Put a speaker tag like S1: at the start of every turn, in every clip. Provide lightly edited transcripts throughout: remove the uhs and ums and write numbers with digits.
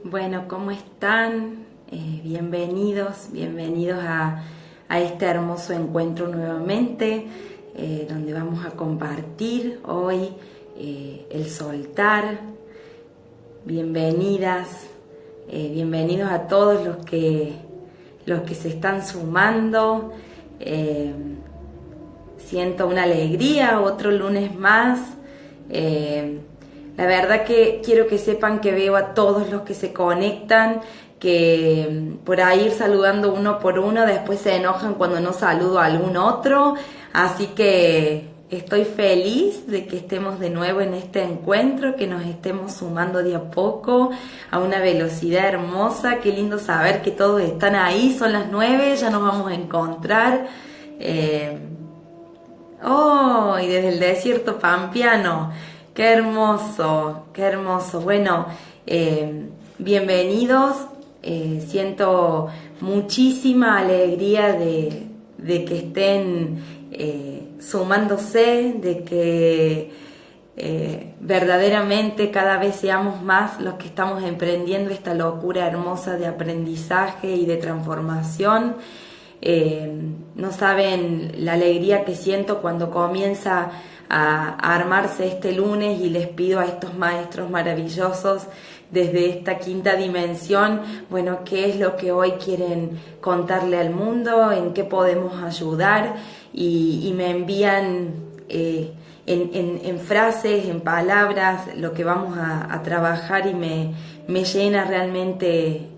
S1: Bueno, ¿cómo están? Bienvenidos a este hermoso encuentro nuevamente, donde vamos a compartir hoy el soltar. Bienvenidas, bienvenidos a todos los que se están sumando. Siento una alegría, otro lunes más. La verdad que quiero que sepan que veo a todos los que se conectan, que por ahí ir saludando uno por uno, después se enojan cuando no saludo a algún otro, así que estoy feliz de que estemos de nuevo en este encuentro, que nos estemos sumando de a poco a una velocidad hermosa. Qué lindo saber que todos están ahí, son las 9, ya nos vamos a encontrar. Y desde el desierto pampeano. Qué hermoso, qué hermoso. Bueno, bienvenidos. Siento muchísima alegría de que estén sumándose, de que verdaderamente cada vez seamos más los que estamos emprendiendo esta locura hermosa de aprendizaje y de transformación. No saben la alegría que siento cuando comienza a armarse este lunes y les pido a estos maestros maravillosos desde esta quinta dimensión, bueno, qué es lo que hoy quieren contarle al mundo, en qué podemos ayudar, y me envían en frases, en palabras, lo que vamos a trabajar, y me llena realmente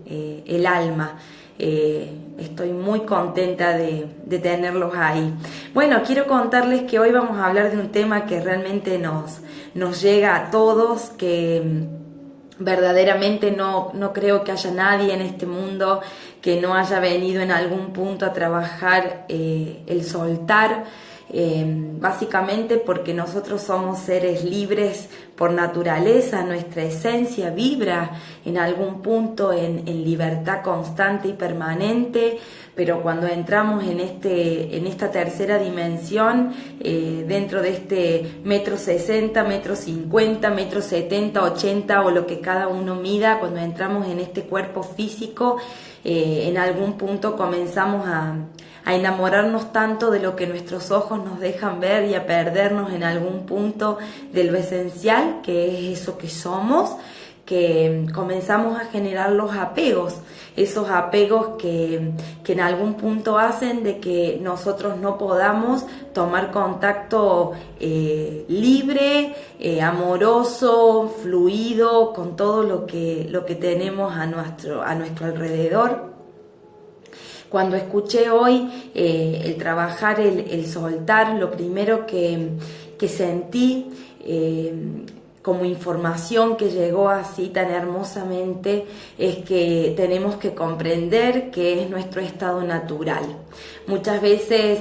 S1: el alma. Estoy muy contenta de tenerlos ahí. Bueno, quiero contarles que hoy vamos a hablar de un tema que realmente nos llega a todos, que verdaderamente no creo que haya nadie en este mundo que no haya venido en algún punto a trabajar el soltar. Básicamente porque nosotros somos seres libres por naturaleza, nuestra esencia vibra en algún punto en libertad constante y permanente, pero cuando entramos en esta tercera dimensión, dentro de este 1,60 m, 1,50 m, 1,70 m, 80 m o lo que cada uno mida, cuando entramos en este cuerpo físico, en algún punto comenzamos a enamorarnos tanto de lo que nuestros ojos nos dejan ver y a perdernos en algún punto de lo esencial, que es eso que somos, que comenzamos a generar los apegos, esos apegos que en algún punto hacen de que nosotros no podamos tomar contacto libre, amoroso, fluido con todo lo que tenemos a nuestro alrededor. Cuando escuché hoy el trabajar, el soltar, lo primero que sentí como información que llegó así tan hermosamente es que tenemos que comprender que es nuestro estado natural. Muchas veces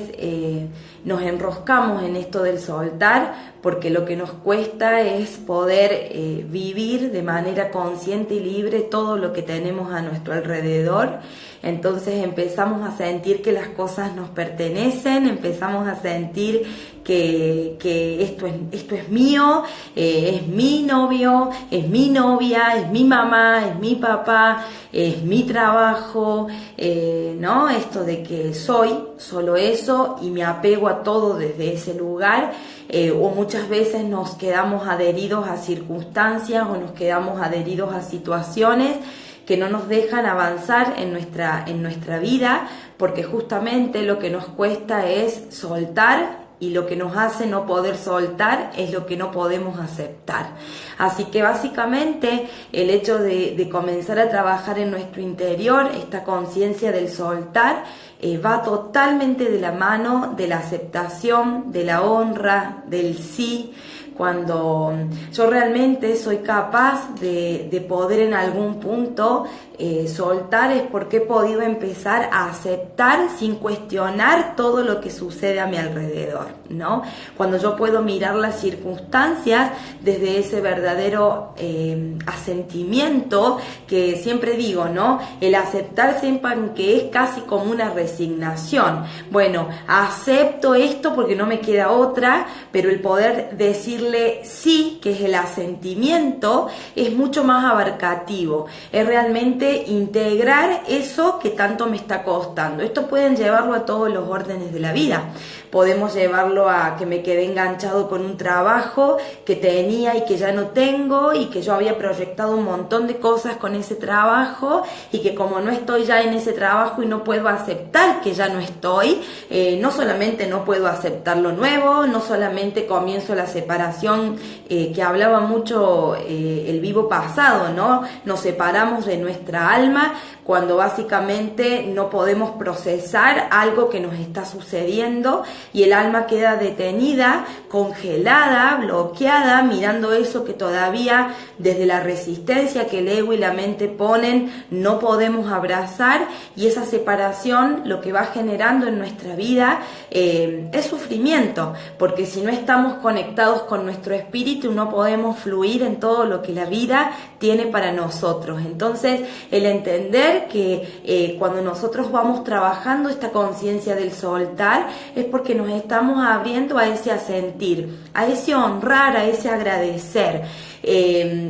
S1: nos enroscamos en esto del soltar porque lo que nos cuesta es poder vivir de manera consciente y libre todo lo que tenemos a nuestro alrededor. Entonces empezamos a sentir que las cosas nos pertenecen, empezamos a sentir que esto es mío, es mi novio, es mi novia, es mi mamá, es mi papá, es mi trabajo, ¿no? Esto de que soy solo eso y me apego a todo desde ese lugar. O muchas veces nos quedamos adheridos a circunstancias o nos quedamos adheridos a situaciones que no nos dejan avanzar en nuestra vida, porque justamente lo que nos cuesta es soltar, y lo que nos hace no poder soltar es lo que no podemos aceptar. Así que básicamente el hecho de comenzar a trabajar en nuestro interior, esta conciencia del soltar, va totalmente de la mano de la aceptación, de la honra, del sí. Cuando yo realmente soy capaz de poder en algún punto soltar, es porque he podido empezar a aceptar sin cuestionar todo lo que sucede a mi alrededor, ¿no? Cuando yo puedo mirar las circunstancias desde ese verdadero asentimiento, que siempre digo, ¿no? El aceptar sepan que es casi como una resignación. Bueno, acepto esto porque no me queda otra, pero el poder decirle decirle sí, que es el asentimiento, es mucho más abarcativo, es realmente integrar eso que tanto me está costando. Esto pueden llevarlo a todos los órdenes de la vida. Podemos llevarlo a que me quedé enganchado con un trabajo que tenía y que ya no tengo, y que yo había proyectado un montón de cosas con ese trabajo, y que como no estoy ya en ese trabajo y no puedo aceptar que ya no estoy, no solamente no puedo aceptar lo nuevo, no solamente comienzo la separación que hablaba mucho el vivo pasado, ¿no? Nos separamos de nuestra alma cuando básicamente no podemos procesar algo que nos está sucediendo, y el alma queda detenida, congelada, bloqueada, mirando eso que todavía desde la resistencia que el ego y la mente ponen no podemos abrazar, y esa separación lo que va generando en nuestra vida es sufrimiento, porque si no estamos conectados con nuestro espíritu no podemos fluir en todo lo que la vida tiene para nosotros. Entonces, el entender que cuando nosotros vamos trabajando esta conciencia del soltar es porque nos estamos abriendo a ese asentir, a ese honrar, a ese agradecer.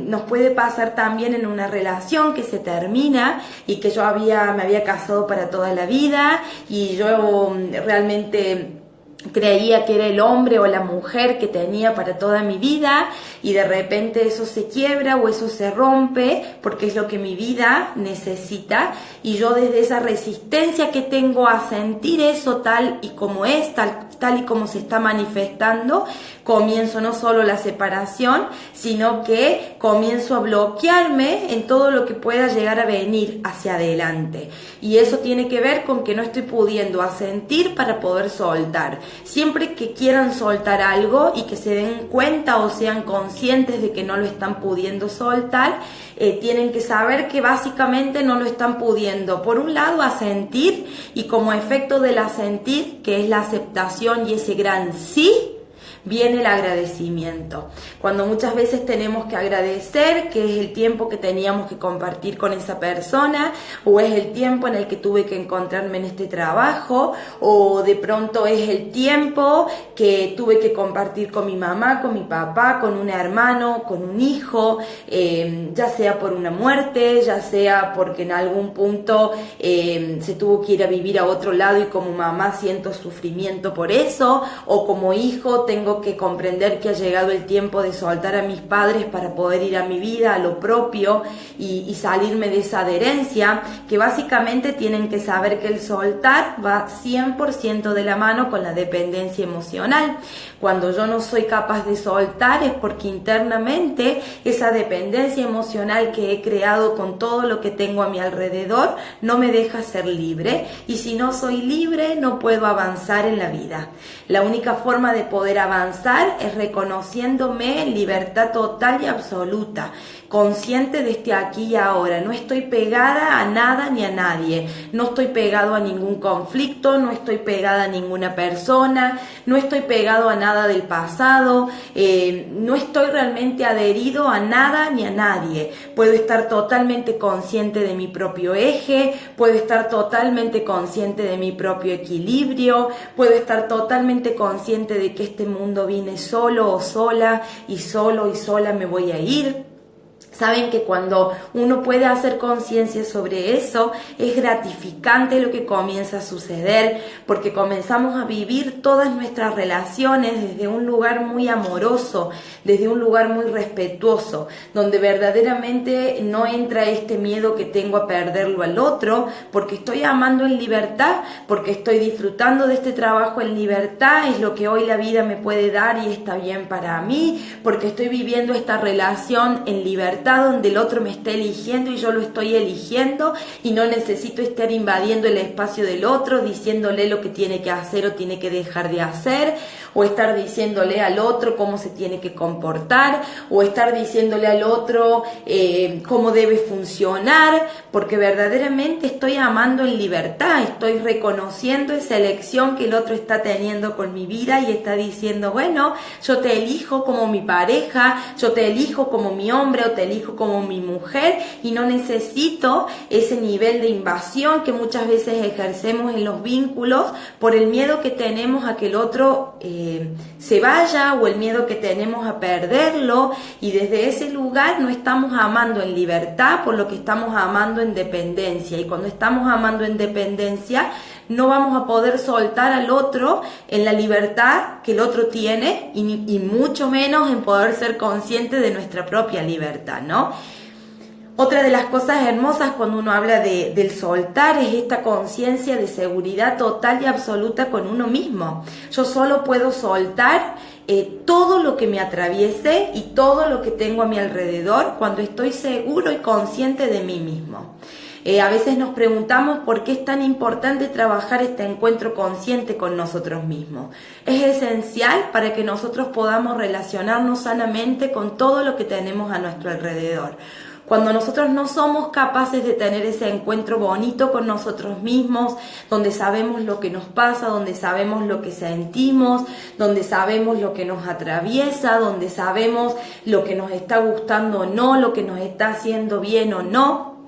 S1: Nos puede pasar también en una relación que se termina y que yo me había casado para toda la vida, y yo realmente creía que era el hombre o la mujer que tenía para toda mi vida, y de repente eso se quiebra o eso se rompe porque es lo que mi vida necesita, y yo desde esa resistencia que tengo a sentir eso tal y como es, tal y como se está manifestando, comienzo no solo la separación, sino que comienzo a bloquearme en todo lo que pueda llegar a venir hacia adelante, y eso tiene que ver con que no estoy pudiendo asentir para poder soltar. Siempre que quieran soltar algo y que se den cuenta o sean conscientes de que no lo están pudiendo soltar, tienen que saber que básicamente no lo están pudiendo, por un lado, asentir, y como efecto del asentir, que es la aceptación y ese gran sí, viene el agradecimiento. Cuando muchas veces tenemos que agradecer que es el tiempo que teníamos que compartir con esa persona, o es el tiempo en el que tuve que encontrarme en este trabajo, o de pronto es el tiempo que tuve que compartir con mi mamá, con mi papá, con un hermano, con un hijo, ya sea por una muerte, ya sea porque en algún punto se tuvo que ir a vivir a otro lado y como mamá siento sufrimiento por eso, o como hijo tengo que comprender que ha llegado el tiempo de soltar a mis padres para poder ir a mi vida, a lo propio, y salirme de esa adherencia, que básicamente tienen que saber que el soltar va 100% de la mano con la dependencia emocional. Cuando yo no soy capaz de soltar es porque internamente esa dependencia emocional que he creado con todo lo que tengo a mi alrededor no me deja ser libre, y si no soy libre no puedo avanzar en la vida. La única forma de poder avanzar es reconociéndome en libertad total y absoluta, consciente de este aquí y ahora. No estoy pegada a nada ni a nadie, no estoy pegado a ningún conflicto, no estoy pegada a ninguna persona, no estoy pegado a nada del pasado, no estoy realmente adherido a nada ni a nadie. Puedo estar totalmente consciente de mi propio eje, puedo estar totalmente consciente de mi propio equilibrio, puedo estar totalmente consciente de que este mundo viene solo o sola, y solo y sola me voy a ir. Saben que cuando uno puede hacer conciencia sobre eso, es gratificante lo que comienza a suceder, porque comenzamos a vivir todas nuestras relaciones desde un lugar muy amoroso, desde un lugar muy respetuoso, donde verdaderamente no entra este miedo que tengo a perderlo al otro, porque estoy amando en libertad, porque estoy disfrutando de este trabajo en libertad, es lo que hoy la vida me puede dar y está bien para mí, porque estoy viviendo esta relación en libertad, donde el otro me está eligiendo y yo lo estoy eligiendo, y no necesito estar invadiendo el espacio del otro, diciéndole lo que tiene que hacer o tiene que dejar de hacer, o estar diciéndole al otro cómo se tiene que comportar, o estar diciéndole al otro cómo debe funcionar, porque verdaderamente estoy amando en libertad, estoy reconociendo esa elección que el otro está teniendo con mi vida y está diciendo, bueno, yo te elijo como mi pareja, yo te elijo como mi hombre o te elijo como mi mujer, y no necesito ese nivel de invasión que muchas veces ejercemos en los vínculos por el miedo que tenemos a que el otro se vaya o el miedo que tenemos a perderlo, y desde ese lugar no estamos amando en libertad, por lo que estamos amando en dependencia, y cuando estamos amando en dependencia no vamos a poder soltar al otro en la libertad que el otro tiene y mucho menos en poder ser consciente de nuestra propia libertad, ¿no? Otra de las cosas hermosas cuando uno habla del soltar es esta conciencia de seguridad total y absoluta con uno mismo. Yo solo puedo soltar todo lo que me atraviese y todo lo que tengo a mi alrededor cuando estoy seguro y consciente de mí mismo. A veces nos preguntamos por qué es tan importante trabajar este encuentro consciente con nosotros mismos. Es esencial para que nosotros podamos relacionarnos sanamente con todo lo que tenemos a nuestro alrededor. Cuando nosotros no somos capaces de tener ese encuentro bonito con nosotros mismos, donde sabemos lo que nos pasa, donde sabemos lo que sentimos, donde sabemos lo que nos atraviesa, donde sabemos lo que nos está gustando o no, lo que nos está haciendo bien o no,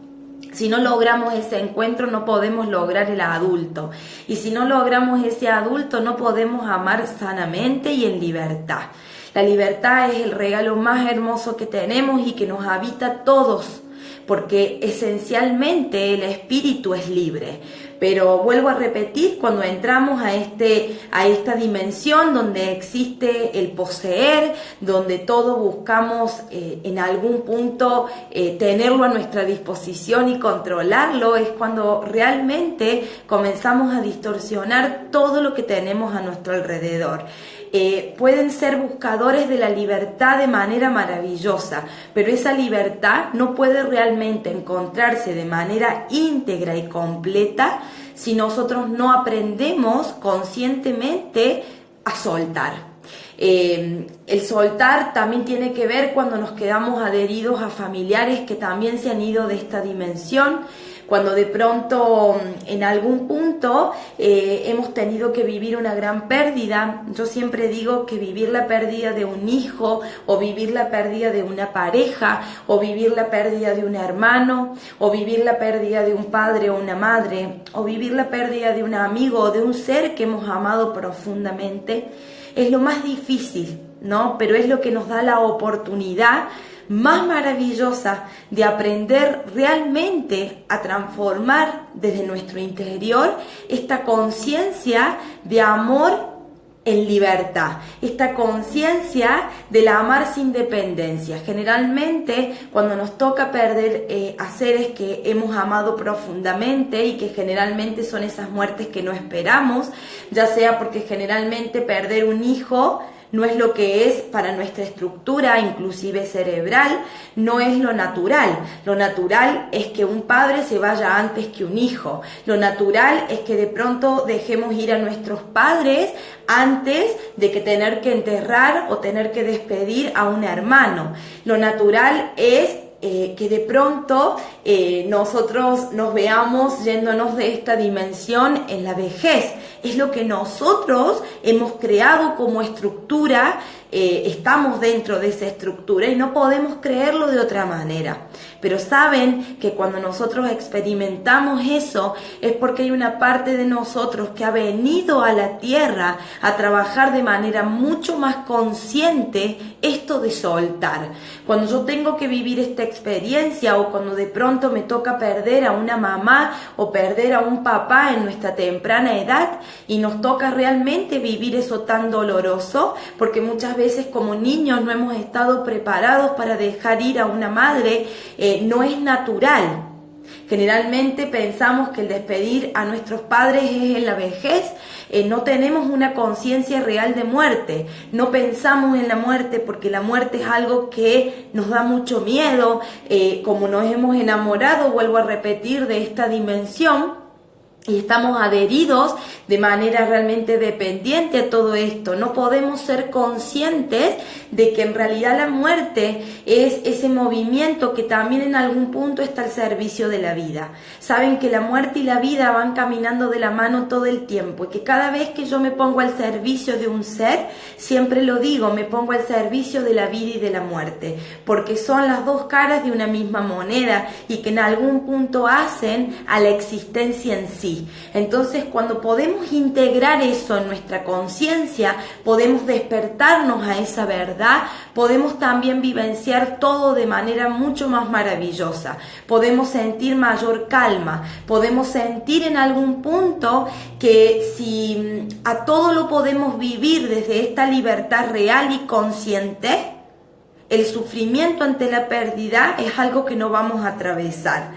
S1: si no logramos ese encuentro no podemos lograr el adulto. Y si no logramos ese adulto no podemos amar sanamente y en libertad. La libertad es el regalo más hermoso que tenemos y que nos habita a todos, porque esencialmente el espíritu es libre. Pero vuelvo a repetir, cuando entramos a esta dimensión donde existe el poseer, donde todo buscamos en algún punto tenerlo a nuestra disposición y controlarlo, es cuando realmente comenzamos a distorsionar todo lo que tenemos a nuestro alrededor. Pueden ser buscadores de la libertad de manera maravillosa, pero esa libertad no puede realmente encontrarse de manera íntegra y completa si nosotros no aprendemos conscientemente a soltar. El soltar también tiene que ver cuando nos quedamos adheridos a familiares que también se han ido de esta dimensión, cuando de pronto en algún punto hemos tenido que vivir una gran pérdida. Yo siempre digo que vivir la pérdida de un hijo, o vivir la pérdida de una pareja, o vivir la pérdida de un hermano, o vivir la pérdida de un padre o una madre, o vivir la pérdida de un amigo o de un ser que hemos amado profundamente, es lo más difícil, ¿no? Pero es lo que nos da la oportunidad más maravillosa de aprender realmente a transformar desde nuestro interior esta conciencia de amor en libertad, esta conciencia del amar sin dependencia. Generalmente cuando nos toca perder a seres que hemos amado profundamente y que generalmente son esas muertes que no esperamos, ya sea porque generalmente perder un hijo no es lo que es para nuestra estructura, inclusive cerebral, no es lo natural. Lo natural es que un padre se vaya antes que un hijo. Lo natural es que de pronto dejemos ir a nuestros padres antes de que tener que enterrar o tener que despedir a un hermano. Lo natural es que de pronto nosotros nos veamos yéndonos de esta dimensión en la vejez. Es lo que nosotros hemos creado como estructura, estamos dentro de esa estructura y no podemos creerlo de otra manera. Pero saben que cuando nosotros experimentamos eso es porque hay una parte de nosotros que ha venido a la tierra a trabajar de manera mucho más consciente esto de soltar. Cuando yo tengo que vivir esta experiencia, o cuando de pronto me toca perder a una mamá o perder a un papá en nuestra temprana edad y nos toca realmente vivir eso tan doloroso, porque muchas veces como niños no hemos estado preparados para dejar ir a una madre, no es natural. Generalmente pensamos que el despedir a nuestros padres es en la vejez, no tenemos una conciencia real de muerte, no pensamos en la muerte porque la muerte es algo que nos da mucho miedo, como nos hemos enamorado, vuelvo a repetir, de esta dimensión. Y estamos adheridos de manera realmente dependiente a todo esto. No podemos ser conscientes de que en realidad la muerte es ese movimiento que también en algún punto está al servicio de la vida. Saben que la muerte y la vida van caminando de la mano todo el tiempo, y que cada vez que yo me pongo al servicio de un ser, siempre lo digo, me pongo al servicio de la vida y de la muerte, porque son las dos caras de una misma moneda y que en algún punto hacen a la existencia en sí. aquí. Entonces, cuando podemos integrar eso en nuestra conciencia, podemos despertarnos a esa verdad, podemos también vivenciar todo de manera mucho más maravillosa, podemos sentir mayor calma, podemos sentir en algún punto que si a todo lo podemos vivir desde esta libertad real y consciente, el sufrimiento ante la pérdida es algo que no vamos a atravesar.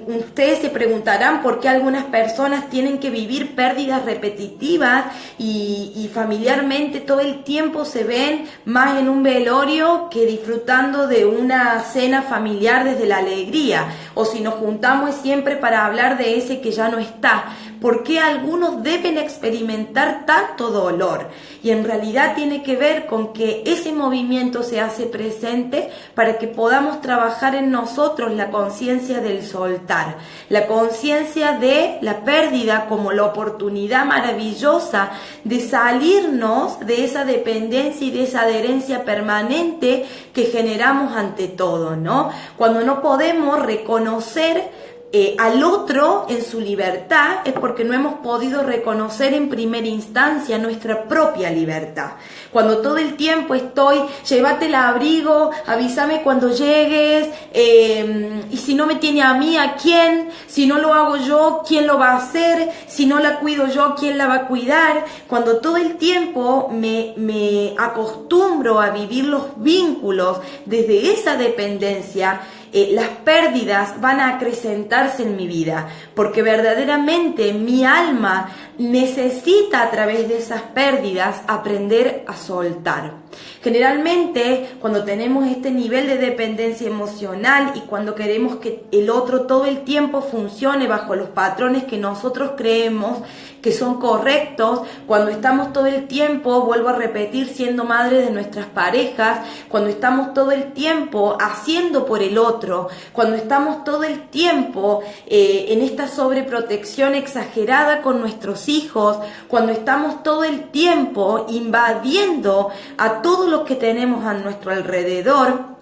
S1: Ustedes se preguntarán por qué algunas personas tienen que vivir pérdidas repetitivas y familiarmente todo el tiempo se ven más en un velorio que disfrutando de una cena familiar desde la alegría, o si nos juntamos es siempre para hablar de ese que ya no está. ¿Por qué algunos deben experimentar tanto dolor? Y en realidad tiene que ver con que ese movimiento se hace presente para que podamos trabajar en nosotros la conciencia del soltar, la conciencia de la pérdida como la oportunidad maravillosa de salirnos de esa dependencia y de esa adherencia permanente que generamos ante todo, ¿no? Cuando no podemos reconocer al otro en su libertad es porque no hemos podido reconocer en primera instancia nuestra propia libertad. Cuando todo el tiempo estoy, llévate el abrigo, avísame cuando llegues, y si no me tiene a mí, ¿a quién? Si no lo hago yo, ¿quién lo va a hacer? Si no la cuido yo, ¿quién la va a cuidar? Cuando todo el tiempo me acostumbro a vivir los vínculos desde esa dependencia, las pérdidas van a acrecentarse en mi vida, porque verdaderamente mi alma necesita a través de esas pérdidas aprender a soltar. Generalmente, cuando tenemos este nivel de dependencia emocional y cuando queremos que el otro todo el tiempo funcione bajo los patrones que nosotros creemos que son correctos, cuando estamos todo el tiempo, vuelvo a repetir, siendo madres de nuestras parejas, cuando estamos todo el tiempo haciendo por el otro, cuando estamos todo el tiempo en esta sobreprotección exagerada con nuestros hijos, cuando estamos todo el tiempo invadiendo a todo lo que tenemos a nuestro alrededor,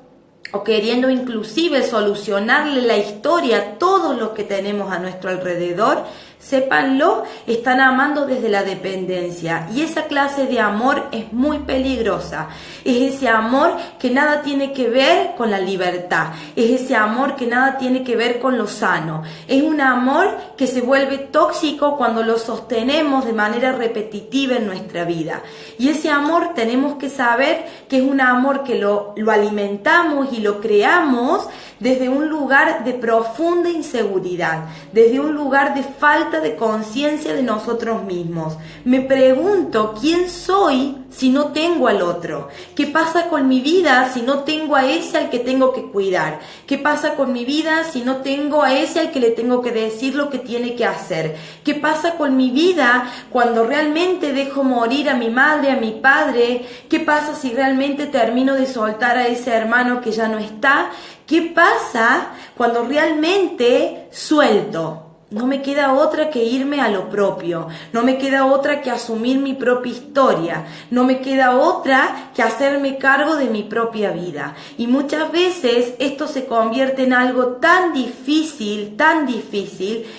S1: o queriendo inclusive solucionarle la historia a todo lo que tenemos a nuestro alrededor, sépanlo, están amando desde la dependencia, y esa clase de amor es muy peligrosa. Es ese amor que nada tiene que ver con la libertad, es ese amor que nada tiene que ver con lo sano, es un amor que se vuelve tóxico cuando lo sostenemos de manera repetitiva en nuestra vida, y ese amor tenemos que saber que es un amor que lo alimentamos y lo creamos desde un lugar de profunda inseguridad, desde un lugar de falta de conciencia de nosotros mismos. Me pregunto, ¿quién soy si no tengo al otro? ¿Qué pasa con mi vida si no tengo a ese al que tengo que cuidar? ¿Qué pasa con mi vida si no tengo a ese al que le tengo que decir lo que tiene que hacer? ¿Qué pasa con mi vida cuando realmente dejo morir a mi madre, a mi padre? ¿Qué pasa si realmente termino de soltar a ese hermano que ya no está? ¿Qué pasa cuando realmente suelto? No me queda otra que irme a lo propio, no me queda otra que asumir mi propia historia, no me queda otra que hacerme cargo de mi propia vida. Y muchas veces esto se convierte en algo tan difícil,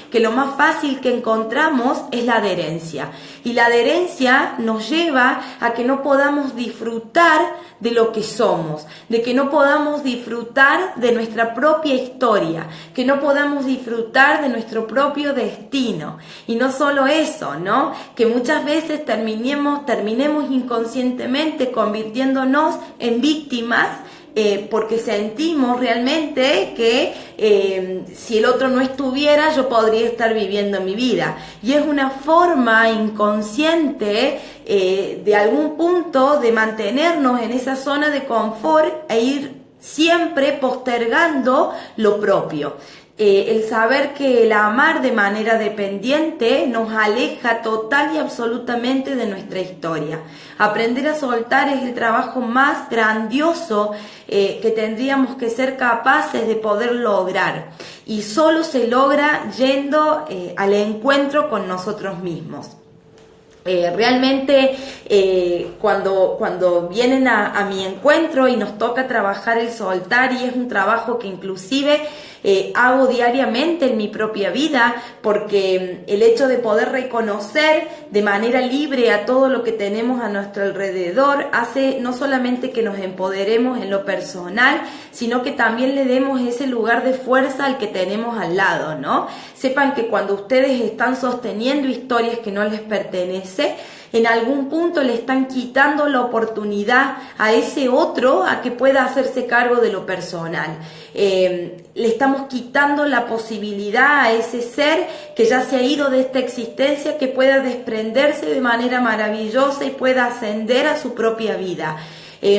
S1: que lo más fácil que encontramos es la adherencia. Y la adherencia nos lleva a que no podamos disfrutar de lo que somos, de que no podamos disfrutar de nuestra propia historia, que no podamos disfrutar de nuestro propio destino. Y no solo eso, ¿no? Que muchas veces terminemos inconscientemente convirtiéndonos en víctimas, porque sentimos realmente que si el otro no estuviera, yo podría estar viviendo mi vida. Y es una forma inconsciente de algún punto de mantenernos en esa zona de confort e ir siempre postergando lo propio. El saber que el amar de manera dependiente nos aleja total y absolutamente de nuestra historia. Aprender a soltar es el trabajo más grandioso que tendríamos que ser capaces de poder lograr, y solo se logra yendo al encuentro con nosotros mismos. Realmente cuando vienen a mi encuentro y nos toca trabajar el soltar, y es un trabajo que inclusive hago diariamente en mi propia vida, porque el hecho de poder reconocer de manera libre a todo lo que tenemos a nuestro alrededor hace no solamente que nos empoderemos en lo personal, sino que también le demos ese lugar de fuerza al que tenemos al lado, ¿no? Sepan que cuando ustedes están sosteniendo historias que no les pertenecen, en algún punto le están quitando la oportunidad a ese otro a que pueda hacerse cargo de lo personal. Le estamos quitando la posibilidad a ese ser que ya se ha ido de esta existencia, que pueda desprenderse de manera maravillosa y pueda ascender a su propia vida.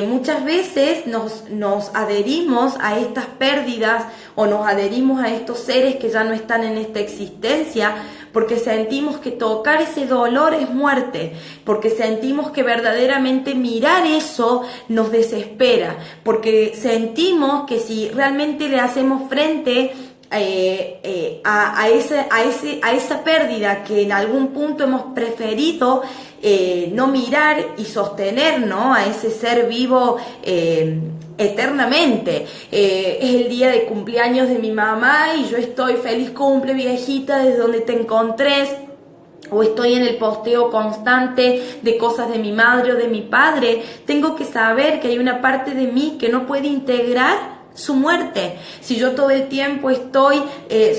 S1: Muchas veces nos adherimos a estas pérdidas o nos adherimos a estos seres que ya no están en esta existencia porque sentimos que tocar ese dolor es muerte, porque sentimos que verdaderamente mirar eso nos desespera, porque sentimos que si realmente le hacemos frente a esa pérdida que en algún punto hemos preferido no mirar y sostener, ¿no?, a ese ser vivo eternamente. Es el día de cumpleaños de mi mamá y yo estoy feliz cumple viejita desde donde te encontrés, o estoy en el posteo constante de cosas de mi madre o de mi padre. Tengo que saber que hay una parte de mí que no puede integrar su muerte. Si yo todo el tiempo estoy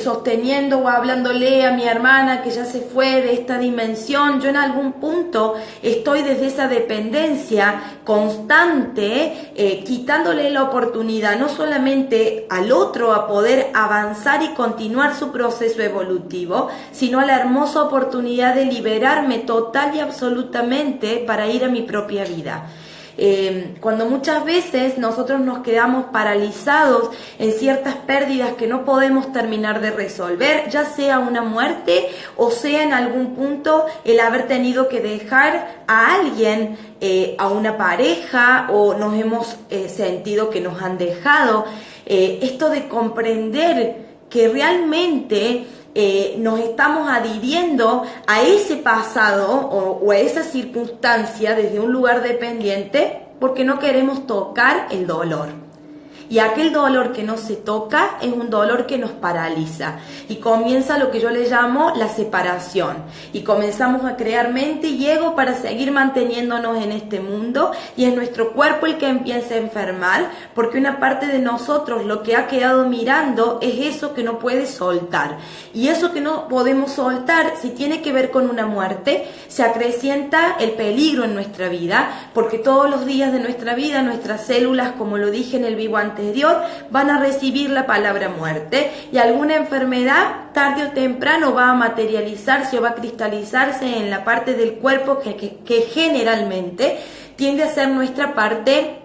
S1: sosteniendo o hablándole a mi hermana que ya se fue de esta dimensión, yo en algún punto estoy desde esa dependencia constante, quitándole la oportunidad no solamente al otro a poder avanzar y continuar su proceso evolutivo, sino a la hermosa oportunidad de liberarme total y absolutamente para ir a mi propia vida. Cuando muchas veces nosotros nos quedamos paralizados en ciertas pérdidas que no podemos terminar de resolver, ya sea una muerte o sea en algún punto el haber tenido que dejar a alguien, a una pareja, o nos hemos sentido que nos han dejado, esto de comprender que realmente nos estamos adhiriendo a ese pasado o a esa circunstancia desde un lugar dependiente porque no queremos tocar el dolor. Y aquel dolor que no se toca es un dolor que nos paraliza y comienza lo que yo le llamo la separación, y comenzamos a crear mente y ego para seguir manteniéndonos en este mundo, y es nuestro cuerpo el que empieza a enfermar porque una parte de nosotros lo que ha quedado mirando es eso que no puede soltar, y eso que no podemos soltar, si tiene que ver con una muerte, se acrecienta el peligro en nuestra vida, porque todos los días de nuestra vida nuestras células, como lo dije en el vivo anterior, van a recibir la palabra muerte, y alguna enfermedad tarde o temprano va a materializarse o va a cristalizarse en la parte del cuerpo que generalmente tiende a ser nuestra parte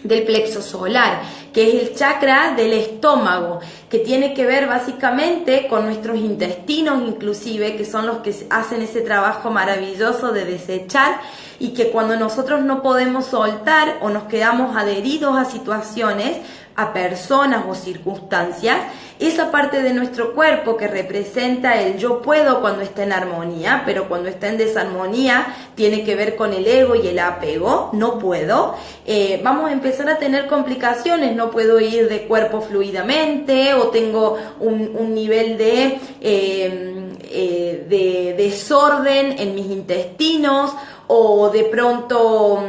S1: del plexo solar, que es el chakra del estómago, que tiene que ver básicamente con nuestros intestinos inclusive, que son los que hacen ese trabajo maravilloso de desechar, y que cuando nosotros no podemos soltar o nos quedamos adheridos a situaciones, a personas o circunstancias, esa parte de nuestro cuerpo que representa el yo puedo cuando está en armonía, pero cuando está en desarmonía tiene que ver con el ego y el apego, no puedo, vamos a empezar a tener complicaciones, no puedo ir de cuerpo fluidamente, o tengo un nivel de desorden en mis intestinos, o de pronto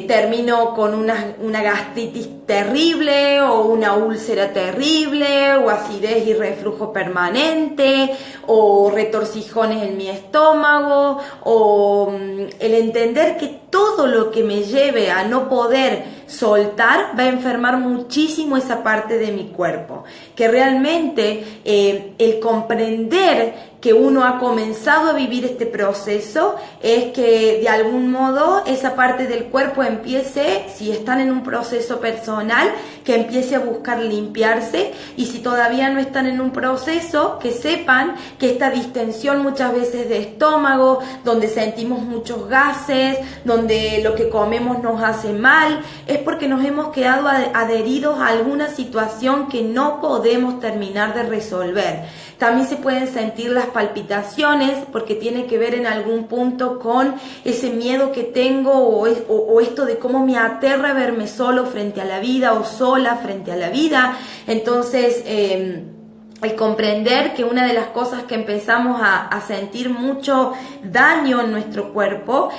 S1: termino con una gastritis terrible, o una úlcera terrible, o acidez y reflujo permanente, o retorcijones en mi estómago, o el entender que todo lo que me lleve a no poder soltar va a enfermar muchísimo esa parte de mi cuerpo, que realmente el comprender que uno ha comenzado a vivir este proceso es que de algún modo esa parte del cuerpo empiece, si están en un proceso personal, que empiece a buscar limpiarse, y si todavía no están en un proceso, que sepan que esta distensión muchas veces de estómago, donde sentimos muchos gases, donde lo que comemos nos hace mal, es porque nos hemos quedado adheridos a alguna situación que no podemos terminar de resolver. También se pueden sentir las palpitaciones porque tiene que ver en algún punto con ese miedo que tengo o esto de cómo me aterra verme solo frente a la vida o sola, sola frente a la vida. Entonces, el comprender que una de las cosas que empezamos a sentir mucho daño en nuestro cuerpo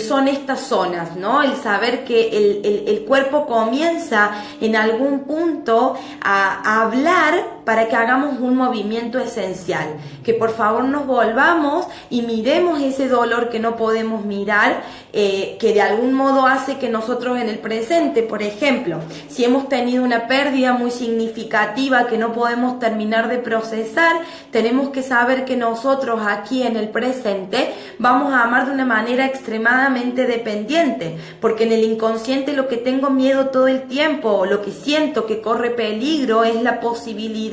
S1: son estas zonas, ¿no? El saber que el cuerpo comienza en algún punto a hablar para que hagamos un movimiento esencial, que por favor nos volvamos y miremos ese dolor que no podemos mirar, que de algún modo hace que nosotros en el presente, por ejemplo, si hemos tenido una pérdida muy significativa que no podemos terminar de procesar, tenemos que saber que nosotros aquí en el presente vamos a amar de una manera extremadamente dependiente, porque en el inconsciente lo que tengo miedo todo el tiempo, lo que siento que corre peligro es la posibilidad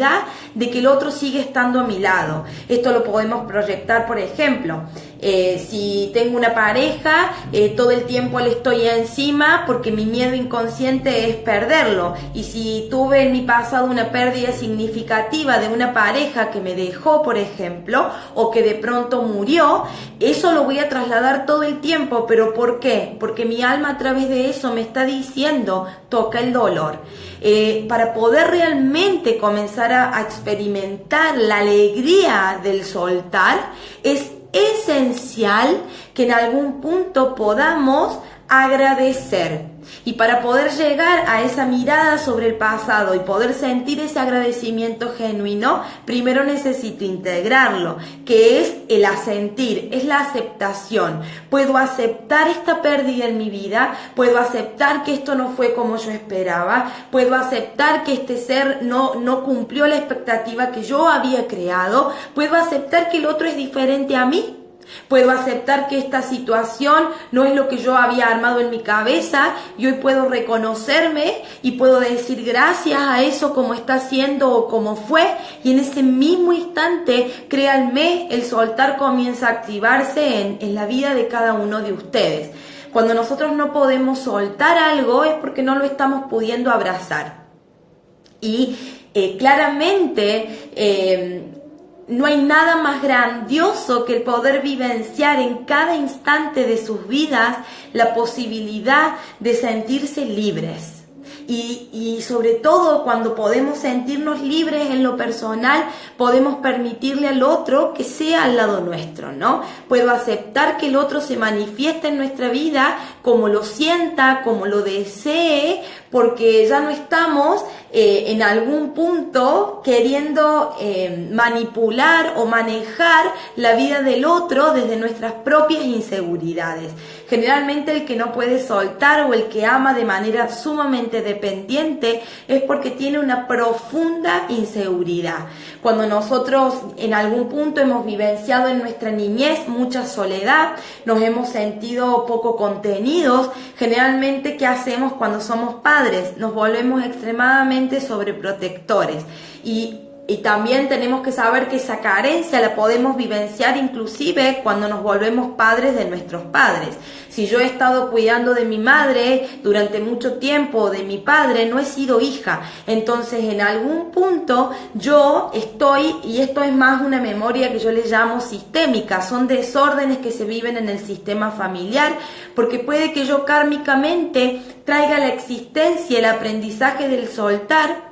S1: de que el otro siga estando a mi lado. Esto lo podemos proyectar, por ejemplo, si tengo una pareja, todo el tiempo le estoy encima porque mi miedo inconsciente es perderlo. Y si tuve en mi pasado una pérdida significativa de una pareja que me dejó, por ejemplo, o que de pronto murió, eso lo voy a trasladar todo el tiempo. ¿Pero por qué? Porque mi alma a través de eso me está diciendo, toca el dolor. Para poder realmente comenzar a experimentar la alegría del soltar, es esencial que en algún punto podamos agradecer. Y para poder llegar a esa mirada sobre el pasado y poder sentir ese agradecimiento genuino, primero necesito integrarlo, que es el asentir, es la aceptación. Puedo aceptar esta pérdida en mi vida, puedo aceptar que esto no fue como yo esperaba, puedo aceptar que este ser no cumplió la expectativa que yo había creado, puedo aceptar que el otro es diferente a mí. Puedo aceptar que esta situación no es lo que yo había armado en mi cabeza y hoy puedo reconocerme y puedo decir gracias a eso como está siendo o como fue, y en ese mismo instante, créanme, el soltar comienza a activarse en la vida de cada uno de ustedes. Cuando nosotros no podemos soltar algo es porque no lo estamos pudiendo abrazar. Y claramente no hay nada más grandioso que el poder vivenciar en cada instante de sus vidas la posibilidad de sentirse libres. Y sobre todo cuando podemos sentirnos libres en lo personal, podemos permitirle al otro que sea al lado nuestro, ¿no? Puedo aceptar que el otro se manifieste en nuestra vida como lo sienta, como lo desee, porque ya no estamos en algún punto queriendo manipular o manejar la vida del otro desde nuestras propias inseguridades. Generalmente el que no puede soltar o el que ama de manera sumamente dependiente es porque tiene una profunda inseguridad. Cuando nosotros en algún punto hemos vivenciado en nuestra niñez mucha soledad, nos hemos sentido poco contenidos, generalmente ¿qué hacemos cuando somos padres? Nos volvemos extremadamente sobreprotectores y también tenemos que saber que esa carencia la podemos vivenciar inclusive cuando nos volvemos padres de nuestros padres. Si yo he estado cuidando de mi madre durante mucho tiempo, de mi padre, no he sido hija. Entonces, en algún punto yo estoy, y esto es más una memoria que yo le llamo sistémica, son desórdenes que se viven en el sistema familiar, porque puede que yo kármicamente traiga a la existencia el aprendizaje del soltar.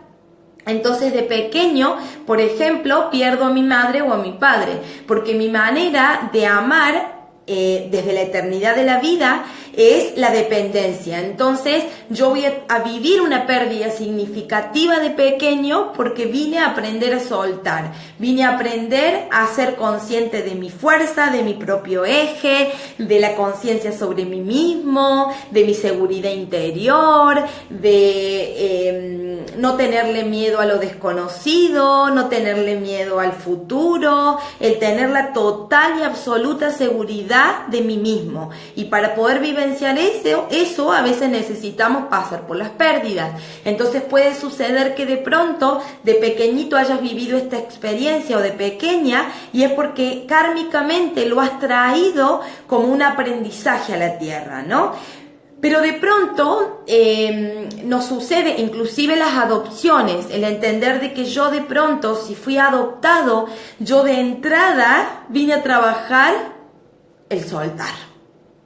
S1: Entonces de pequeño, por ejemplo, pierdo a mi madre o a mi padre, porque mi manera de amar desde la eternidad de la vida es la dependencia. Entonces yo voy a vivir una pérdida significativa de pequeño porque vine a aprender a soltar, vine a aprender a ser consciente de mi fuerza, de mi propio eje, de la conciencia sobre mí mismo, de mi seguridad interior, de no tenerle miedo a lo desconocido, no tenerle miedo al futuro, el tener la total y absoluta seguridad de mí mismo. Y para poder vivenciar eso a veces necesitamos pasar por las pérdidas. Entonces puede suceder que de pronto de pequeñito hayas vivido esta experiencia o de pequeña, y es porque kármicamente lo has traído como un aprendizaje a la tierra, ¿no? Pero de pronto nos sucede inclusive las adopciones, el entender de que yo de pronto, si fui adoptado, yo de entrada vine a trabajar el soltar,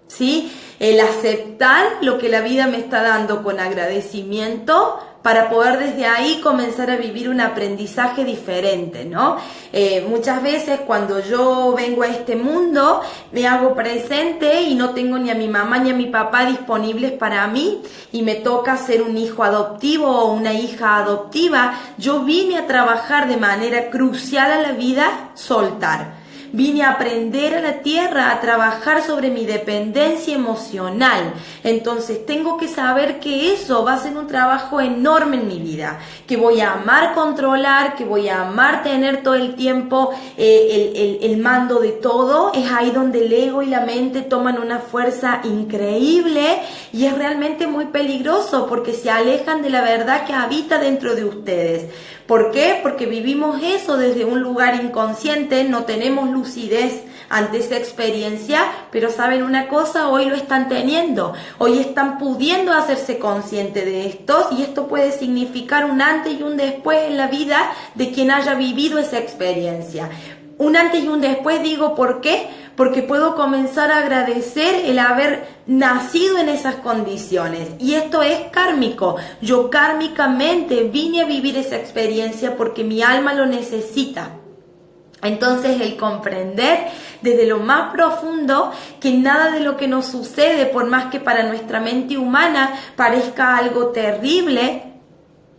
S1: ¿sí? El aceptar lo que la vida me está dando con agradecimiento, para poder desde ahí comenzar a vivir un aprendizaje diferente, ¿no? Muchas veces cuando yo vengo a este mundo me hago presente y no tengo ni a mi mamá ni a mi papá disponibles para mí y me toca ser un hijo adoptivo o una hija adoptiva. Yo vine a trabajar de manera crucial a la vida, soltar. Vine a aprender a la tierra, a trabajar sobre mi dependencia emocional. Entonces tengo que saber que eso va a ser un trabajo enorme en mi vida, que voy a amar controlar, que voy a amar tener todo el tiempo el mando de todo. Es ahí donde el ego y la mente toman una fuerza increíble y es realmente muy peligroso porque se alejan de la verdad que habita dentro de ustedes. ¿Por qué? Porque vivimos eso desde un lugar inconsciente, no tenemos lucidez ante esa experiencia, pero ¿saben una cosa? Hoy lo están teniendo, hoy están pudiendo hacerse consciente de esto y esto puede significar un antes y un después en la vida de quien haya vivido esa experiencia. Un antes y un después, digo, ¿por qué? Porque puedo comenzar a agradecer el haber nacido en esas condiciones. Y esto es kármico. Yo kármicamente vine a vivir esa experiencia porque mi alma lo necesita. Entonces el comprender desde lo más profundo que nada de lo que nos sucede, por más que para nuestra mente humana parezca algo terrible,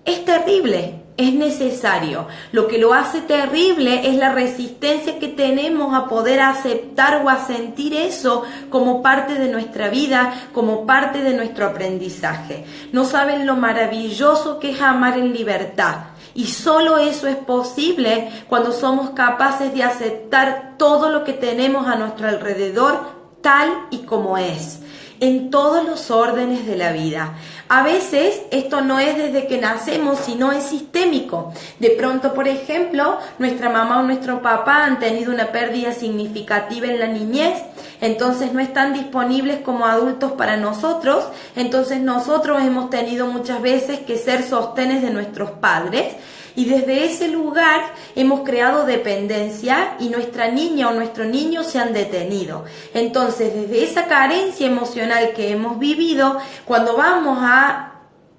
S1: es terrible. Es necesario. Lo que lo hace terrible es la resistencia que tenemos a poder aceptar o a sentir eso como parte de nuestra vida, como parte de nuestro aprendizaje. No saben lo maravilloso que es amar en libertad. Y solo eso es posible cuando somos capaces de aceptar todo lo que tenemos a nuestro alrededor tal y como es, en todos los órdenes de la vida. A veces esto no es desde que nacemos, sino es sistémico. De pronto, por ejemplo, nuestra mamá o nuestro papá han tenido una pérdida significativa en la niñez, entonces no están disponibles como adultos para nosotros, entonces nosotros hemos tenido muchas veces que ser sostenes de nuestros padres. Y desde ese lugar hemos creado dependencia y nuestra niña o nuestro niño se han detenido. Entonces, desde esa carencia emocional que hemos vivido, cuando vamos a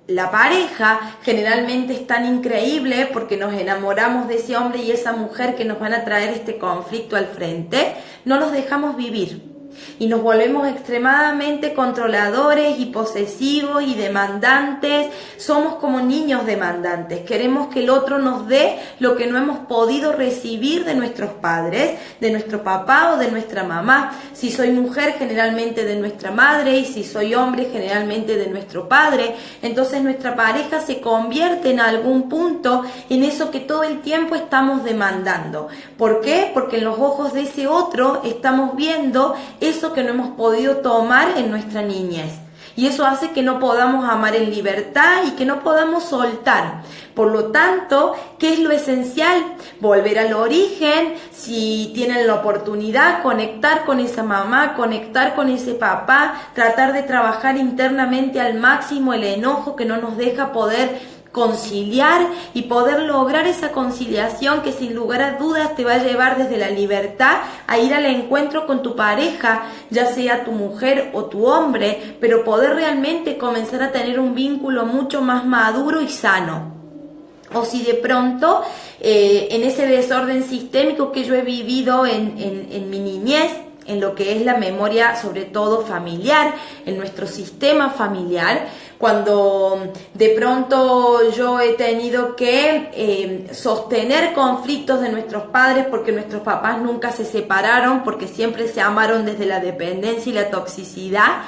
S1: la pareja, generalmente es tan increíble porque nos enamoramos de ese hombre y esa mujer que nos van a traer este conflicto al frente, no los dejamos vivir. Y nos volvemos extremadamente controladores y posesivos y demandantes. Somos como niños demandantes. Queremos que el otro nos dé lo que no hemos podido recibir de nuestros padres, de nuestro papá o de nuestra mamá. Si soy mujer, generalmente de nuestra madre, y si soy hombre, generalmente de nuestro padre. Entonces nuestra pareja se convierte en algún punto en eso que todo el tiempo estamos demandando. ¿Por qué? Porque en los ojos de ese otro estamos viendo eso que no hemos podido tomar en nuestra niñez. Y eso hace que no podamos amar en libertad y que no podamos soltar. Por lo tanto, ¿qué es lo esencial? Volver al origen, si tienen la oportunidad, conectar con esa mamá, conectar con ese papá, tratar de trabajar internamente al máximo el enojo que no nos deja poder conciliar y poder lograr esa conciliación que sin lugar a dudas te va a llevar desde la libertad a ir al encuentro con tu pareja, ya sea tu mujer o tu hombre, pero poder realmente comenzar a tener un vínculo mucho más maduro y sano. O si de pronto en ese desorden sistémico que yo he vivido en mi niñez, en lo que es la memoria sobre todo familiar, en nuestro sistema familiar, cuando de pronto yo he tenido que sostener conflictos de nuestros padres porque nuestros papás nunca se separaron, porque siempre se amaron desde la dependencia y la toxicidad.